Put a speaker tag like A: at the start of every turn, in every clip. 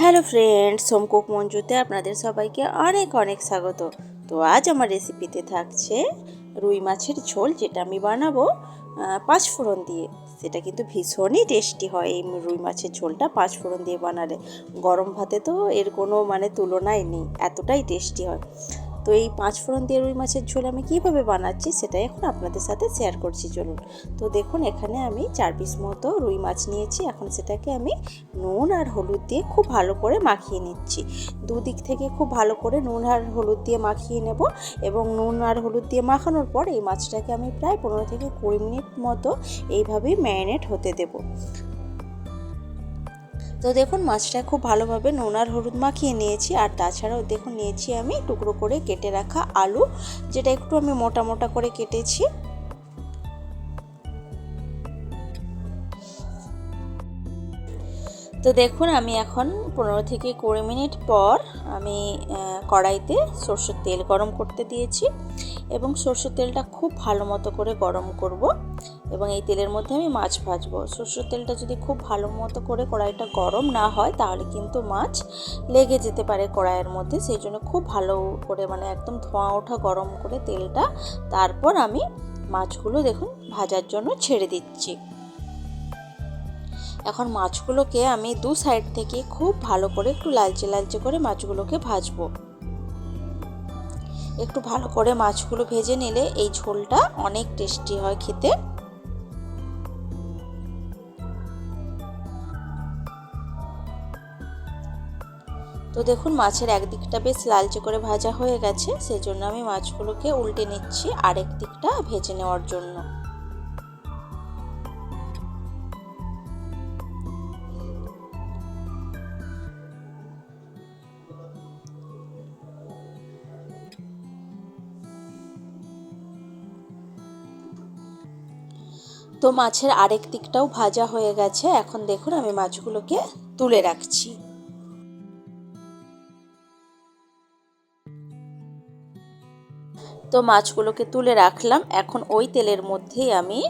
A: Hello friends, home cook মঞ্জুতে আপনাদের সবাইকে অনেক অনেক স্বাগত। তো আজ আমার রেসিপিতে থাকছে রুই মাছের ঝোল, যেটা আমি বানাবো পাঁচফোড়ন দিয়ে। সেটা কিন্তু ভীষণই টেস্টি হয়। এই রুই মাছের ঝোলটা পাঁচফোড়ন দিয়ে বানালে গরম ভাতে তো এর কোনো তুলনাই নেই, এতটাই টেস্টি হয়। তো এই পাঁচফোড়ন দিয়ে রুই মাছের ঝোল আমি কীভাবে বানাচ্ছি সেটাই এখন আপনাদের সাথে শেয়ার করছি, চলুন। তো দেখুন, এখানে আমি 4 পিস মতো রুই মাছ নিয়েছি। এখন সেটাকে আমি নুন আর হলুদ দিয়ে খুব ভালো করে মাখিয়ে নিচ্ছি। দুদিক থেকে খুব ভালো করে নুন আর হলুদ দিয়ে মাখিয়ে নেব, এবং নুন আর হলুদ দিয়ে মাখানোর পর এই মাছটাকে আমি প্রায় 15 থেকে 20 মিনিট মতো এইভাবেই ম্যারিনেট হতে দেব। তো দেখুন, মাছটা খুব ভালোভাবে নুন আর হলুদ মাখিয়ে নিয়েছি। আর তাছাড়াও দেখুন, নিয়েছি আমি টুকরো করে কেটে রাখা আলু, যেটা একটু আমি মোটা মোটা করে কেটেছি। তো দেখুন, আমি এখন 15 থেকে 20 মিনিট পর আমি কড়াইতে সরষের তেল গরম করতে দিয়েছি, এবং সরষের তেলটা খুব ভালো মতো করে গরম করব, এবং এই তেলের মধ্যে আমি মাছ ভাজবো। সরষের তেলটা যদি খুব ভালো মতো করে কড়াইটা গরম না হয়, তাহলে কিন্তু মাছ লেগে যেতে পারে কড়াইয়ের মধ্যে। সেই জন্য খুব ভালো করে একদম ধোঁয়া ওঠা গরম করে তেলটা, তারপর আমি মাছগুলো দেখুন ভাজার জন্য ছেড়ে দিচ্ছি। এখন মাছগুলোকে আমি দু সাইড থেকে খুব ভালো করে একটু লালচে লালচে করে মাছগুলোকে ভাজবো। একটু ভালো করে মাছগুলো ভেজে নিলে এই ঝোলটা অনেক টেস্টি হয় খেতে। তো দেখুন, মাছের একদিকটা বেশ লালচে করে ভাজা হয়ে গেছে, সেজন্য আমি মাছগুলোকে উল্টে নিচ্ছি আরেক দিকটা ভেজে নেওয়ার জন্য। তো মাছের আরেক দিকটাও ভাজা হয়ে গেছে। এখন দেখুন, আমি মাছগুলোকে তুলে রাখছি। তো মাছগুলোকে তুলে রাখলাম। এখন ওই তেলের মধ্যেই আমি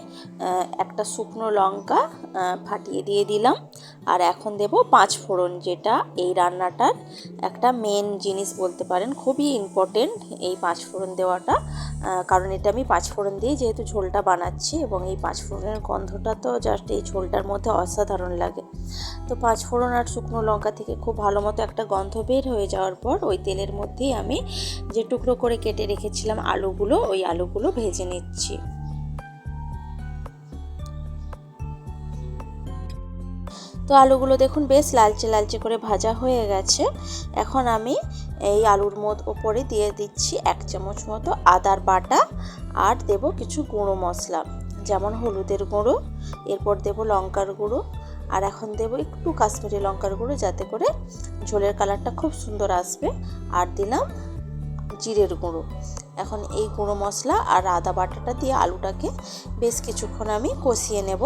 A: একটা শুকনো লঙ্কা ফাটিয়ে দিয়ে দিলাম। আর এখন দেব পাঁচফোড়ন, যেটা এই রান্নাটার একটা মেন জিনিস বলতে পারেন, খুবই ইম্পর্টেন্ট এই পাঁচফোড়ন দেওয়াটা। কারণ এটা আমি পাঁচফোড়ন দিয়েই যেহেতু ঝোলটা বানাচ্ছি, এবং এই পাঁচফোড়নের গন্ধটা তো জাস্ট এই ঝোলটার মধ্যে অসাধারণ লাগে। তো পাঁচফোড়ন আর শুকনো লঙ্কা থেকে খুব ভালো মতো একটা গন্ধ বের হয়ে যাওয়ার পর ওই তেলের মধ্যেই আমি যে টুকরো করে কেটে রেখেছিলাম আলুগুলো, ওই আলুগুলো ভেজে নিচ্ছি। তো আলুগুলো দেখুন বেশ লালচে লালচে করে ভাজা হয়ে গেছে। এখন আমি এই আলুর ওপরে দিয়ে দিচ্ছি 1 চামচ মতো আদার বাটা, আর দেব কিছু গুঁড়ো মশলা, যেমন হলুদের গুঁড়ো, এরপর দেব লঙ্কার গুঁড়ো, আর এখন দেব একটু কাশ্মীরি লঙ্কার গুঁড়ো, যাতে করে ঝোলের কালারটা খুব সুন্দর আসবে। আর দিলাম জিরের গুঁড়ো। এখন এই গুঁড়ো মশলা আর আদা বাটাটা দিয়ে আলুটাকে বেশ কিছুক্ষণ আমি কষিয়ে নেব,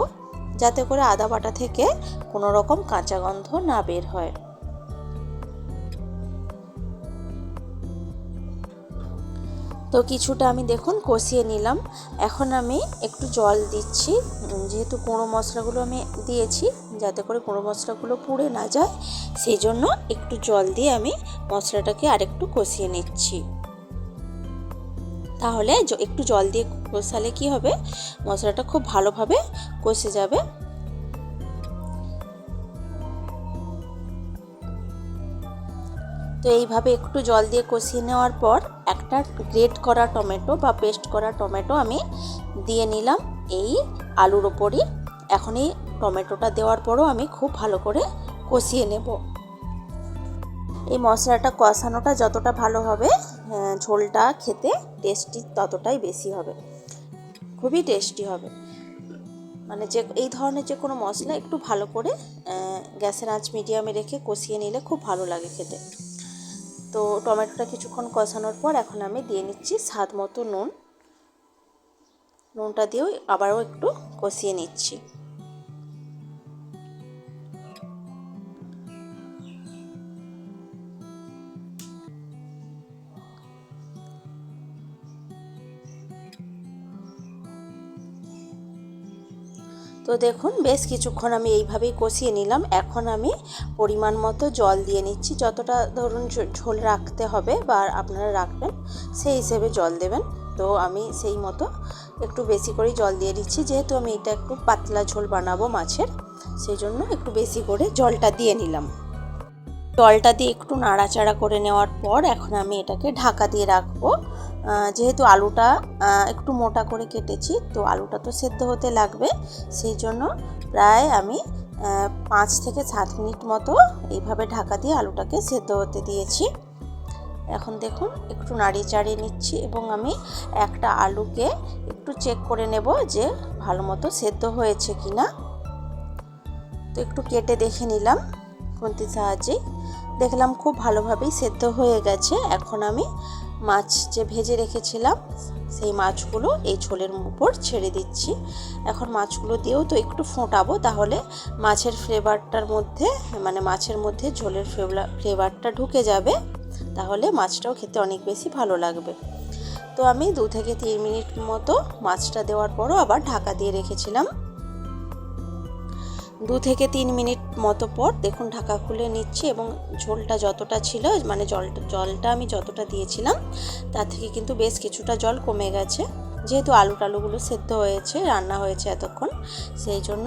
A: যাতে করে আদা বাটা থেকে কোনো রকম কাঁচা গন্ধ না বের হয়। তো কিছুটা আমি দেখুন কষিয়ে নিলাম। এখন আমি একটু জল দিচ্ছি, যেহেতু গুঁড়ো মশলাগুলো আমি দিয়েছি, যাতে করে গুঁড়ো মশলাগুলো পুড়ে না যায়, সেই জন্য একটু জল দিয়ে আমি মশলাটাকে আরেকটু কষিয়ে নিচ্ছি। তাহলে একটু জল দিয়ে কষালে কি হবে, মশলাটা খুব ভালোভাবে কষে যাবে। তো এইভাবে একটু জল দিয়ে কষিয়ে নেওয়ার পর একটা গ্রেট করা টমেটো বা পেস্ট করা টমেটো আমি দিয়ে নিলাম এই আলুর ওপরই। এখন এই টমেটোটা দেওয়ার পরও আমি খুব ভালো করে কষিয়ে নেব। এই মশলাটা কষানোটা যতটা ভালো হবে, ঝোলটা খেতে টেস্টি ততটাই বেশি হবে, খুবই টেস্টি হবে। যে এই ধরনের যে কোনো মশলা একটু ভালো করে গ্যাসের আঁচ মিডিয়ামে রেখে কষিয়ে নিলে খুব ভালো লাগে খেতে। তো টমেটোটা কিছুক্ষণ কষানোর পর এখন আমি দিয়ে নিচ্ছি স্বাদ মতো নুন। নুনটা দিয়েও আবারও একটু কষিয়ে নিচ্ছি। তো তো দেখুন বেশ কিছুক্ষণ আমি এইভাবেই কষিয়ে নিলাম। এখন আমি পরিমাণ মতো জল দিয়ে নিচ্ছি, যতটা ধরুন ঝোল রাখতে হবে বা আপনারা রাখবেন সেই হিসেবে জল দেবেন। তো আমি সেই মতো একটু বেশি করেই জল দিয়ে দিচ্ছি, যেহেতু আমি এটা একটু পাতলা ঝোল বানাবো মাছের, সেই জন্য একটু বেশি করে জলটা দিয়ে নিলাম। জলটা দিয়ে একটু নাড়াচাড়া করে নেওয়ার পর এখন আমি এটাকে ঢাকা দিয়ে রাখবো। যেহেতু আলুটা একটু মোটা করে কেটেছি, তো আলুটা তো সেদ্ধ হতে লাগবে, সেই জন্য প্রায় আমি 5 থেকে 7 মিনিট মতো এইভাবে ঢাকা দিয়ে আলুটাকে সেদ্ধ হতে দিয়েছি। এখন দেখুন একটু নাড়িয়ে চাড়িয়ে নিচ্ছি এবং আমি একটা আলুকে একটু চেক করে নেব যে ভালো মতো সেদ্ধ হয়েছে কি না। তো একটু কেটে দেখে নিলাম খুন্তির সাহায্যেই, দেখলাম খুব ভালোভাবেই সেদ্ধ হয়ে গেছে। এখন আমি মাছ যে ভেজে রেখেছিলাম সেই মাছগুলো এই ঝোলের উপর ছেড়ে দিচ্ছি। এখন মাছগুলো দিয়েও তো একটু ফোটাবো, তাহলে মাছের ফ্লেভারটার মধ্যে মানে মাছের মধ্যে ঝোলের ফ্লেভারটা ঢুকে যাবে, তাহলে মাছটাও খেতে অনেক বেশি ভালো লাগবে। তো আমি 2 থেকে 3 মিনিট মতো মাছটা দেওয়ার পরও আবার ঢাকা দিয়ে রেখেছিলাম। 2 থেকে 3 মিনিট মতো পর দেখুন ঢাকা খুলে নিচ্ছি এবং ঝোলটা যতটা ছিল মানে জলটা আমি যতটা দিয়েছিলাম তার থেকে কিন্তু বেশ কিছুটা জল কমে গেছে, যেহেতু আলুগুলো সেদ্ধ হয়েছে, রান্না হয়েছে এতক্ষণ, সেই জন্য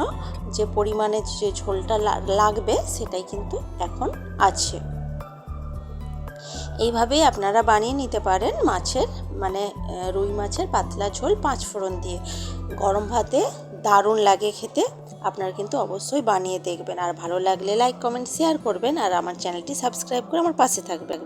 A: যে পরিমাণে যে ঝোলটা লাগবে সেটাই কিন্তু এখন আছে। এইভাবেই আপনারা বানিয়ে নিতে পারেন মাছের মানে রুই মাছের পাতলা ঝোল 5 ফোড়ন দিয়ে। গরম ভাতে দারুণ লাগে খেতে। আপনারা কিন্তু অবশ্যই বানিয়ে দেখবেন, আর ভালো লাগলে লাইক কমেন্ট শেয়ার করবেন, আর আমার চ্যানেলটি সাবস্ক্রাইব করে আমার পাশে থাকবেন।